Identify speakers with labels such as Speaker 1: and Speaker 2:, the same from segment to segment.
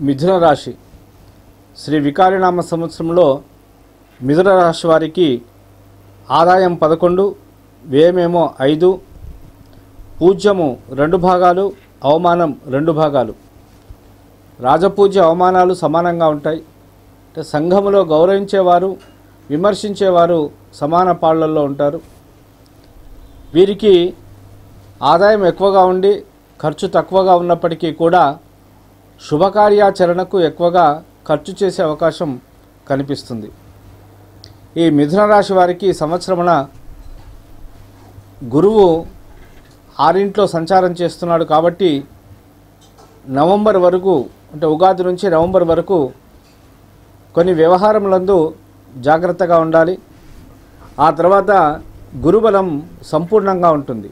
Speaker 1: మిథున రాశి శ్రీ వికారినామ సంవత్సరంలో మిథున రాశి వారికి ఆదాయం 11, వ్యయమేమో 5, పూజ్యము 2 భాగాలు, అవమానం 2 భాగాలు. రాజపూజ్య అవమానాలు సమానంగా ఉంటాయి. అంటే సంఘములో గౌరవించేవారు, విమర్శించేవారు సమాన పాళ్లల్లో ఉంటారు. వీరికి ఆదాయం ఎక్కువగా ఉండి ఖర్చు తక్కువగా ఉన్నప్పటికీ కూడా శుభకార్యాచరణకు ఎక్కువగా ఖర్చు చేసే అవకాశం కనిపిస్తుంది. ఈ మిథున రాశి వారికి సంవత్సరమున గురువు 6 సంచారం చేస్తున్నాడు కాబట్టి నవంబర్ వరకు, అంటే ఉగాది నుంచి నవంబర్ వరకు కొన్ని వ్యవహారములందు జాగ్రత్తగా ఉండాలి. ఆ తర్వాత గురుబలం సంపూర్ణంగా ఉంటుంది.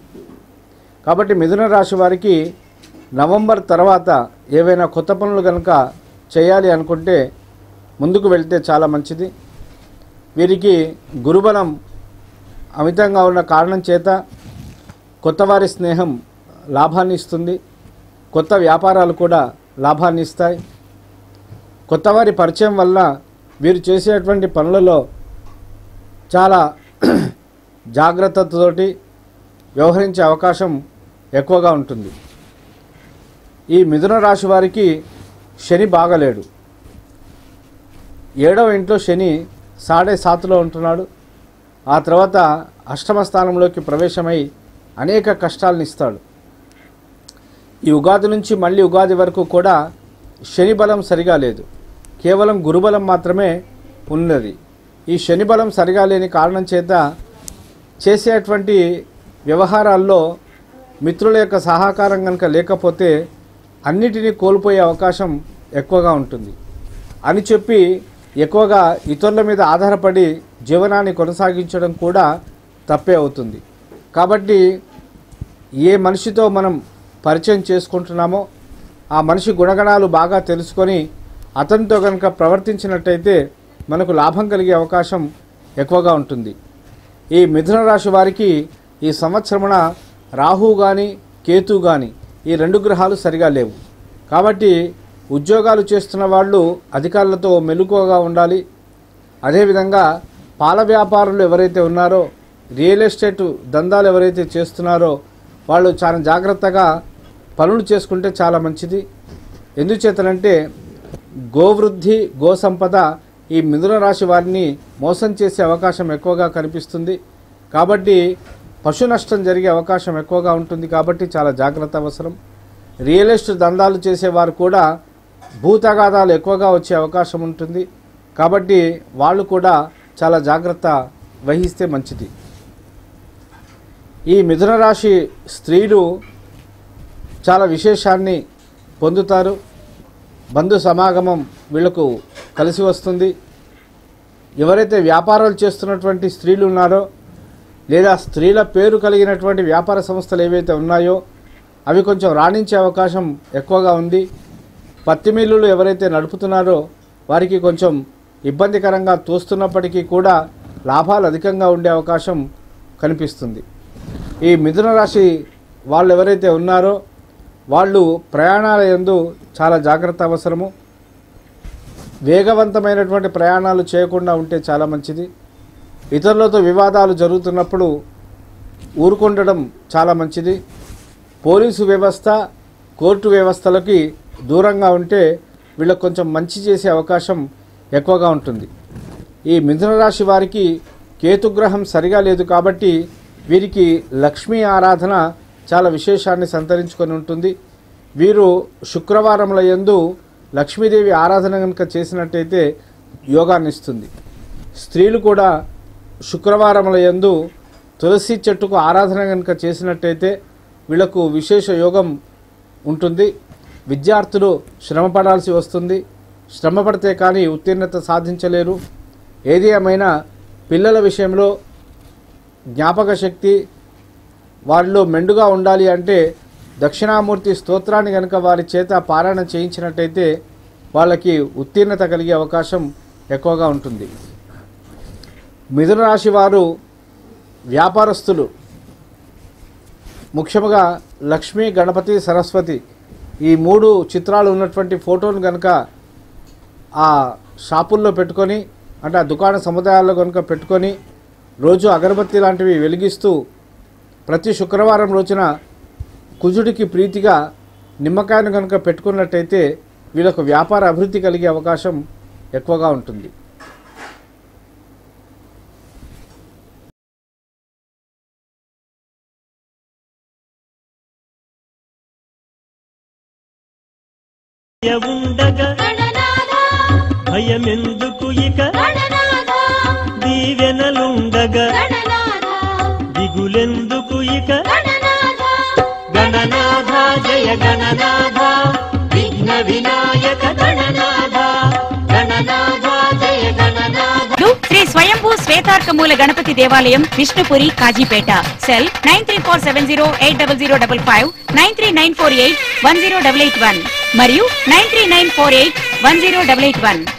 Speaker 1: కాబట్టి మిథున రాశి వారికి నవంబర్ తర్వాత ఏవైనా కొత్త పనులు కనుక చేయాలి అనుకుంటే ముందుకు వెళ్తే చాలా మంచిది. వీరికి గురుబలం అమితంగా ఉన్న కారణం చేత కొత్తవారి స్నేహం లాభాన్ని ఇస్తుంది. కొత్త వ్యాపారాలు కూడా లాభాన్ని ఇస్తాయి. కొత్తవారి పరిచయం వల్ల వీరు చేసేటువంటి పనులలో చాలా జాగ్రత్తతోటి వ్యవహరించే అవకాశం ఎక్కువగా ఉంటుంది. ఈ మిథున రాశి వారికి శని బాగలేడు. 7వ ఇంట్లో శని 7.5లో ఉంటున్నాడు. ఆ తర్వాత అష్టమ స్థానంలోకి ప్రవేశమై అనేక కష్టాలను ఇస్తాడు. ఈ ఉగాది నుంచి మళ్ళీ ఉగాది వరకు కూడా శని బలం సరిగా లేదు. కేవలం గురుబలం మాత్రమే ఉన్నది. ఈ శని బలం సరిగా లేని కారణం చేత చేసేటువంటి వ్యవహారాల్లో మిత్రుల యొక్క సహకారం కనుక లేకపోతే అన్నిటినీ కోల్పోయే అవకాశం ఎక్కువగా ఉంటుంది అని చెప్పి ఎక్కువగా ఇతరుల మీద ఆధారపడి జీవనాన్ని కొనసాగించడం కూడా తప్పే అవుతుంది. కాబట్టి ఏ మనిషితో మనం పరిచయం చేసుకుంటున్నామో ఆ మనిషి గుణగణాలు బాగా తెలుసుకొని అతనితో కనుక ప్రవర్తించినట్టయితే మనకు లాభం కలిగే అవకాశం ఎక్కువగా ఉంటుంది. ఈ మిథున రాశి వారికి ఈ సంవత్సరమున రాహు కానీ కేతు కానీ ఈ 2 గ్రహాలు సరిగా లేవు. కాబట్టి ఉద్యోగాలు చేస్తున్న వాళ్ళు అధికారులతో మెలకువగా ఉండాలి. అదేవిధంగా పాల వ్యాపారులు ఎవరైతే ఉన్నారో, రియల్ ఎస్టేట్ దందాలు ఎవరైతే చేస్తున్నారో వాళ్ళు చాలా జాగ్రత్తగా పనులు చేసుకుంటే చాలా మంచిది. ఎందుచేతనంటే గోవృద్ధి, గోసంపద ఈ మిథున రాశి వారిని మోసం చేసే అవకాశం ఎక్కువగా కనిపిస్తుంది. కాబట్టి పశు నష్టం జరిగే అవకాశం ఎక్కువగా ఉంటుంది. కాబట్టి చాలా జాగ్రత్త అవసరం. రియల్ ఎస్టేట్ దందాలు చేసేవారు కూడా భూతగాదాలు ఎక్కువగా వచ్చే అవకాశం ఉంటుంది. కాబట్టి వాళ్ళు కూడా చాలా జాగ్రత్త వహిస్తే మంచిది. ఈ మిథున రాశి స్త్రీలు చాలా విశేషాన్ని పొందుతారు. బంధు సమాగమం వీళ్లకు కలిసి వస్తుంది. ఎవరైతే వ్యాపారాలు చేస్తున్నటువంటి స్త్రీలు ఉన్నారో లేదా స్త్రీల పేరు కలిగినటువంటి వ్యాపార సంస్థలు ఏవైతే ఉన్నాయో అవి కొంచెం రాణించే అవకాశం ఎక్కువగా ఉంది. పత్తి మిల్లులు ఎవరైతే నడుపుతున్నారో వారికి కొంచెం ఇబ్బందికరంగా తోస్తున్నప్పటికీ కూడా లాభాలు అధికంగా ఉండే అవకాశం కనిపిస్తుంది. ఈ మిథున రాశి వాళ్ళు ఎవరైతే ఉన్నారో వాళ్ళు ప్రయాణాల యందు చాలా జాగ్రత్త అవసరము. వేగవంతమైనటువంటి ప్రయాణాలు చేయకుండా ఉంటే చాలా మంచిది. ఇతరులతో వివాదాలు జరుగుతున్నప్పుడు ఊరుకుండడం చాలా మంచిది. పోలీసు వ్యవస్థ, కోర్టు వ్యవస్థలకి దూరంగా ఉంటే వీళ్ళకి కొంచెం మంచి చేసే అవకాశం ఎక్కువగా ఉంటుంది. ఈ మిథున రాశి వారికి కేతుగ్రహం సరిగా లేదు కాబట్టి వీరికి లక్ష్మీ ఆరాధన చాలా విశేషాన్ని సంతరించుకొని ఉంటుంది. వీరు శుక్రవారముల యందు లక్ష్మీదేవి ఆరాధన కనుక చేసినట్టయితే యోగాన్ని ఇస్తుంది. స్త్రీలు కూడా శుక్రవారముల యందు తులసి చెట్టుకు ఆరాధన కనుక చేసినట్టయితే వీళ్లకు విశేష యోగం ఉంటుంది. విద్యార్థులు శ్రమ పడాల్సి వస్తుంది. శ్రమ పడితే కానీ ఉత్తీర్ణత సాధించలేరు. ఏది ఏమైనా పిల్లల విషయంలో జ్ఞాపక శక్తి వాళ్ళు మెండుగా ఉండాలి అంటే దక్షిణామూర్తి స్తోత్రాన్ని కనుక వారి చేత పారాయణ చేయించినట్టయితే వాళ్ళకి ఉత్తీర్ణత కలిగే అవకాశం ఎక్కువగా ఉంటుంది. మిథున రాశి వారు వ్యాపారస్తులు ముఖ్యంగా లక్ష్మీ, గణపతి, సరస్వతి ఈ 3 చిత్రాలు ఉన్నటువంటి ఫోటోను కనుక ఆ షాపుల్లో పెట్టుకొని, అంటే ఆ దుకాణ సముదాయాల్లో కనుక పెట్టుకొని రోజు అగరబత్తి లాంటివి వెలిగిస్తూ ప్రతి శుక్రవారం రోజున కుజుడికి ప్రీతిగా నిమ్మకాయను కనుక పెట్టుకున్నట్టయితే వీళ్ళకు వ్యాపార అభివృద్ధి కలిగే అవకాశం ఎక్కువగా ఉంటుంది.
Speaker 2: భయమెందుకు ఇక దీవెనలుండగా దిగులెందుకు ఇక గణనాథ జయ గణనాథ విఘ్న వినాయక గణనాథ గణనాథ జయ గణనాథ.
Speaker 3: శ్రీ స్వయంభూ శ్వేతార్కమూల గణపతి దేవాలయం, విష్ణుపురి, కాజీపేట. సెల్ 9347080055, 939481081 మరియు 939481081.